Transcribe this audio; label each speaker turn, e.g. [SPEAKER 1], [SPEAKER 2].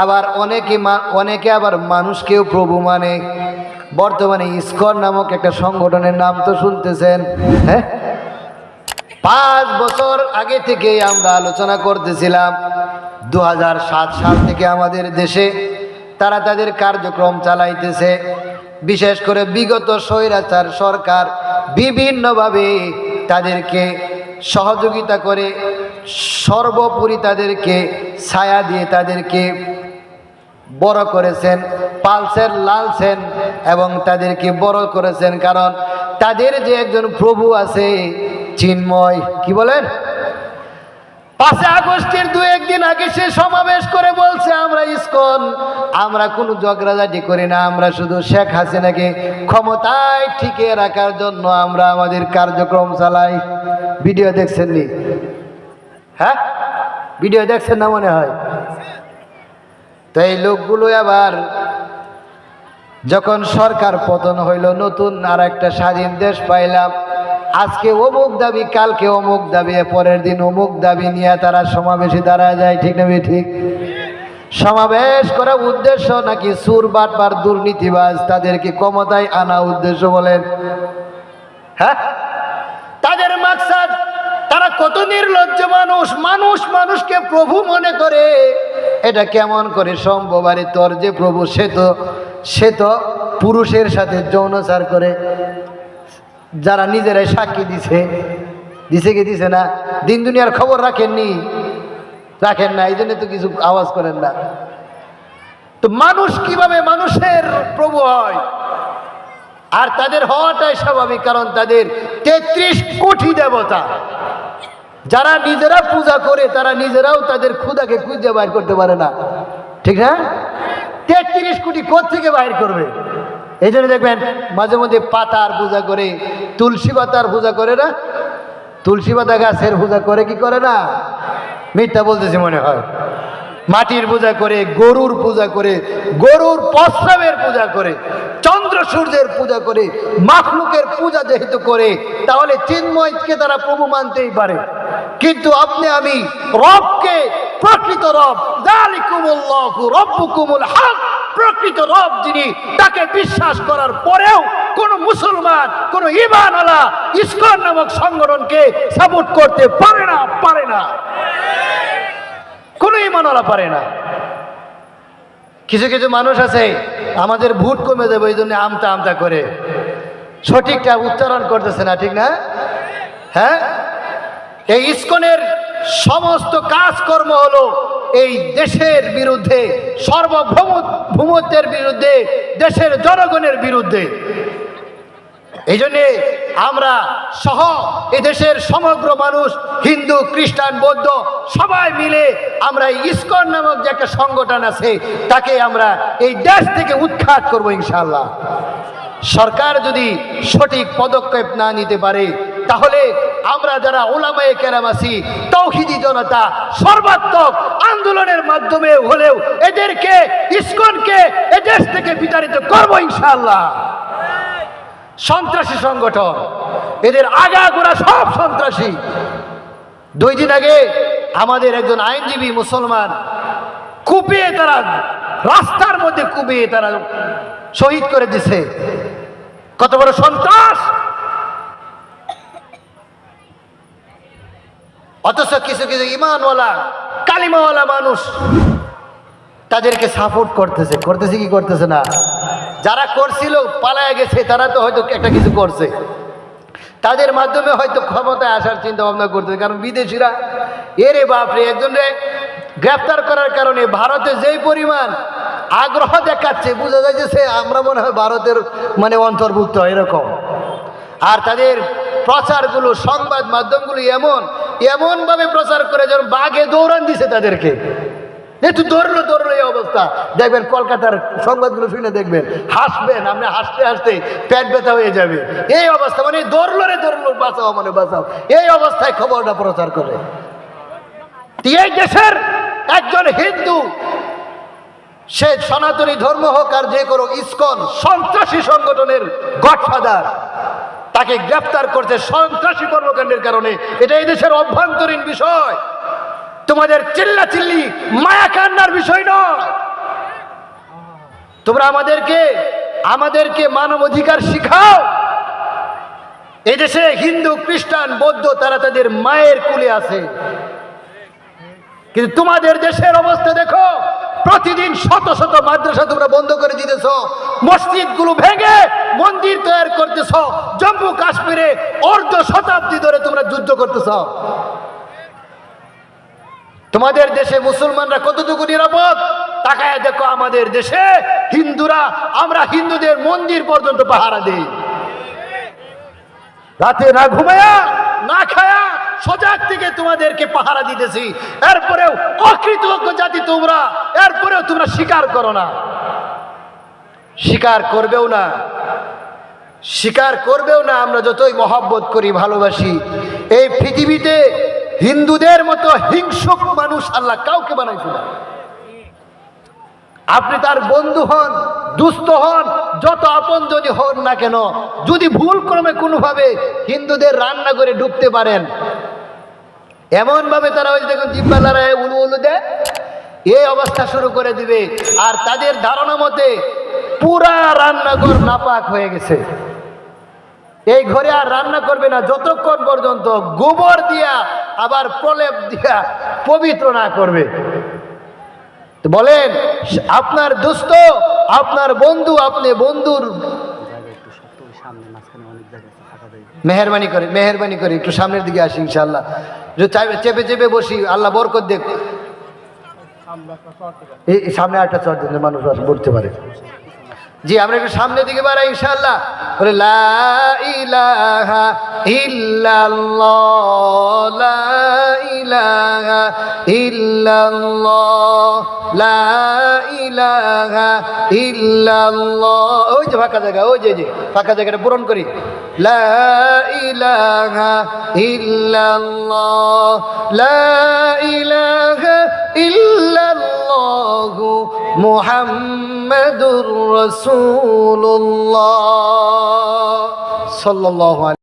[SPEAKER 1] আবার অনেকে আবার মানুষকেও প্রভু মানে। বর্তমানে ইসকন নামক একটা সংগঠনের নাম তো শুনতেছেন, হ্যাঁ? 5 বছর আগে থেকে আমরা আলোচনা করতেছিলাম 2007 সাল থেকে আমাদের দেশে তারা তাদের কার্যক্রম চালাইতেছে। বিশেষ করে বিগত স্বৈরাচার সরকার বিভিন্নভাবে তাদেরকে সহযোগিতা করে, সর্বোপরি তাদেরকে ছায়া দিয়ে তাদেরকে বড় করেছেন, পালছেন লালছেন এবং তাদেরকে বড় করেছেন। কারণ তাদের যে একজন প্রভু আছে চিন্ময়, কি বলেন, 5 আগস্টের 2-1 দিন আগে সে সমাবেশ করে বলছে আমরা ইসকন, আমরা কোনো ঝগড়াঝাটি করি না, আমরা শুধু শেখ হাসিনাকে ক্ষমতায় টিকিয়ে রাখার জন্য আমরা আমাদের কার্যক্রম চালাই। ভিডিও দেখছেন নি? হ্যাঁ, ভিডিও দেখছেন না মনে হয়? তো এই লোকগুলো আবার যখন সরকার পতন হইল, নতুন আর একটা স্বাধীন দেশ পাইলাম, আজকে অমুক দাবি, কালকে অমুক দাবি, পরের দিন অমুক দাবি নিয়ে তারা সমাবেশে দাঁড়া যায়। ঠিক না ঠিক? সমাবেশ করার উদ্দেশ্য নাকি সুর বাটপার দুর্নীতিবাজ তাদেরকে ক্ষমতায় আনা উদ্দেশ্য বলেন? হ্যাঁ, তাদের মাকসাদ। তারা কত নির্লজ্জ মানুষ, মানুষকে প্রভু মনে করে। এটা কেমন করে সম্ভব? আরে তোর যে প্রভু সে তো পুরুষের সাথে যৌনাচার করে। যারা নিজেরাই সাক্ষী দিছে কি দিছে না? দিন দুনিয়ার খবর রাখেন না, এই জন্য তো কিছু আওয়াজ করেন না। তো মানুষ কিভাবে মানুষের প্রভু হয়? আর তাদের হওয়াটাই স্বাভাবিক, কারণ তাদের 33 কোটি দেবতা। যারা নিজেরা পূজা করে তারা নিজেরাও তাদের ক্ষুধাকে খুঁজে বাইর করতে পারে না, ঠিক না? 33 কোটি কোত্থেকে বাইর করবে? এই জন্য দেখবেন মাঝে মধ্যে পাতার পূজা করে, তুলসী পাতার পূজা করে না? তুলসী পাতা গাছের পূজা করে কি করে না? মিথ্যা বলতেছি মনে হয়। মাটির পূজা করে, গরুর পূজা করে, গরুর প্রস্রাবের পূজা করে, চন্দ্র সূর্যের পূজা করে, মাখলুকের পূজা যেহেতু করে, তাহলে চিন্ময়কে তারা প্রভু মানতেই পারে। কিন্তু আপনি আমি রবকে, প্রকৃত রব, যালিকুমুল্লাহু রাব্বুকুমুল হক, প্রকৃত রব যিনি, তাকে বিশ্বাস করার পরেও কোন মুসলমান, কোন ঈমানওয়ালা ইসকন নামক সংগঠনকে সাপোর্ট করতে পারে না। কোন ঈমানওয়ালা পারে না। কিছু মানুষ আছে আমাদের ভোট কমে যাবে এই জন্য আমতা করে, সঠিকটা উচ্চারণ করতেছে না, ঠিক না? হ্যাঁ, এই ইসকনের সমস্ত কাজকর্ম হলো এই দেশের বিরুদ্ধে, সার্বভৌমত্বের বিরুদ্ধে, দেশের জনগণের বিরুদ্ধে। এই জন্যে আমরা সহ এদেশের সমগ্র মানুষ, হিন্দু, খ্রিস্টান, বৌদ্ধ সবাই মিলে আমরা ইসকন নামক যে একটা সংগঠন আছে তাকে আমরা এই দেশ থেকে উৎখাত করব ইনশাআল্লাহ। সরকার যদি সঠিক পদক্ষেপ না নিতে পারে, তাহলে আমরা যারা উলামায়ে কেরাম আছি, তাওহীদি জনতা, সর্বাত্মক আন্দোলনের মাধ্যমে হলেও এদেরকে, ইসকনকে এদেশ থেকে বিতাড়িত করব ইনশাআল্লাহ। সন্ত্রাসী সংগঠন, এদের আগাগোড়া সব সন্ত্রাসী। 2 দিন আগে আমাদের একজন আইনজীবী মুসলমান কুপিয়ে, তারা রাস্তার মধ্যে কুপিয়ে তারা শহীদ করে দিছে। কত বড় সন্ত্রাস! অথচ কিছু ঈমানওয়ালা, কালিমাওয়ালা মানুষ তাদেরকে সাপোর্ট করতেছে কি করতেছে না? যারা করছিল পালায়া গেছে, তারা তো হয়তো একটা কিছু করছে, তাদের মাধ্যমে হয়তো ক্ষমতায় আসার চিন্তা ভাবনা করতেছে। কারণ বিদেশিরা এরে বাপরে, একজনকে গ্রেফতার করার কারণে ভারতে যেই পরিমাণ আগ্রহ দেখাচ্ছে, বোঝা যাচ্ছে আমরা মনে হয় ভারতের অন্তর্ভুক্ত এরকম। আর তাদের প্রচারগুলো, সংবাদ মাধ্যমগুলো এমনভাবে প্রচার করে যেন বাঘে দৌড়ান দিছে তাদেরকে। একটু ধরলো এই অবস্থা দেখবেন, কলকাতার সংবাদগুলো শুনে দেখবেন, হাসবেন আপনি, হাসতে পেট ব্যথা হয়ে যাবে। এই অবস্থা, ধরলো বাঁচাও, বাঁচাও, এই অবস্থায় খবরটা প্রচার করে। এই দেশের একজন হিন্দু, সে সনাতনী ধর্ম হোক আর যে কোনো, ইসকন সন্ত্রাসী সংগঠনের গডফাদার, তাকে গ্রেফতার করছে সন্ত্রাসী কর্মকাণ্ডের কারণে। এটা এই দেশের অভ্যন্তরীণ বিষয়, তোমাদের চিল্লাচিল্লি মায়া কান্নার বিষয় নয়। তোমরা আমাদেরকে মানবাধিকার শিখাও। এদেশে হিন্দু, খ্রিস্টান, বৌদ্ধ তারা তাদের মায়ের কুলে আছে, কিন্তু তোমাদের দেশের অবস্থা দেখো। প্রতিদিন শত শত মাদ্রাসা তোমরা বন্ধ করে দিতেছ, মসজিদগুলো ভেঙে মন্দির তৈরি করতেছ, জম্মু কাশ্মীরে অর্ধ শতাব্দী ধরে তোমরা যুদ্ধ করতেছ। তোমাদের দেশে মুসলমানরা কতটুকু নিরাপদ? তাকায় দেখো আমাদের দেশে হিন্দুরা, আমরা হিন্দুদের মন্দির পর্যন্ত পাহারা দেই। রাতে না ঘুমায়া না খায়া সজাগ থেকে তোমাদেরকে পাহারা দিতেছি, এরপরেও অকৃতজ্ঞ জাতি তোমরা, এরপরেও তোমরা স্বীকার করো না, স্বীকার করবেও না, স্বীকার করবেও না। আমরা যতই মহব্বত করি, ভালোবাসি, এই পৃথিবীতে হিন্দুদের মতো হিংসুক মানুষ আল্লাহ কাউকে বানাইছে না। আপনি তার বন্ধু হন, দুস্থ হন, যত আপনজনই হন না কেন, যদি ভুল ক্রমে কোনোভাবে হিন্দুদের রান্না করে ডুবতে পারেন, এমন ভাবে তারা ওই দেখুন জিব্বা লড়াই উলু উলু দেয়, এই অবস্থা শুরু করে দিবে। আর তাদের ধারণা মতে পুরা রান্নাঘর নাপাক হয়ে গেছে, এই ঘরে আর রান্না করবে না যতক্ষণ পর্যন্ত গোবর দিয়া আবার প্রলেপ দিয়া পবিত্র না করবে। বলেন, আপনার দোস্ত, আপনার বন্ধু, আপনি বন্ধুর মেহরবানি করে একটু সামনের দিকে আসি, ইনশাআল্লাহ চেপে চেপে বসি, আল্লাহ বরকত দেখ। এই সামনে একটা চট দিলে মানুষ বলতে পারে। জি, আমরা একটু সামনের দিকে বাড়াই ইনশাআল্লাহ। বলে লা ইলাহা ইল্লাল্লাহ, লা ইলাহা ইল্লাল্লাহ, লা ইলাহা ইল্লাল্লাহ। ওই যে ফাঁকা জায়গা, ওই যে ফাঁকা জায়গাটা পূরণ করি। লা ইলাহা ইল্লাল্লাহ, লা ইলাহা ইল্লাল্লাহ, মুহাম্মাদুর রাসূলুল্লাহ সাল্লাল্লাহু আলাইহি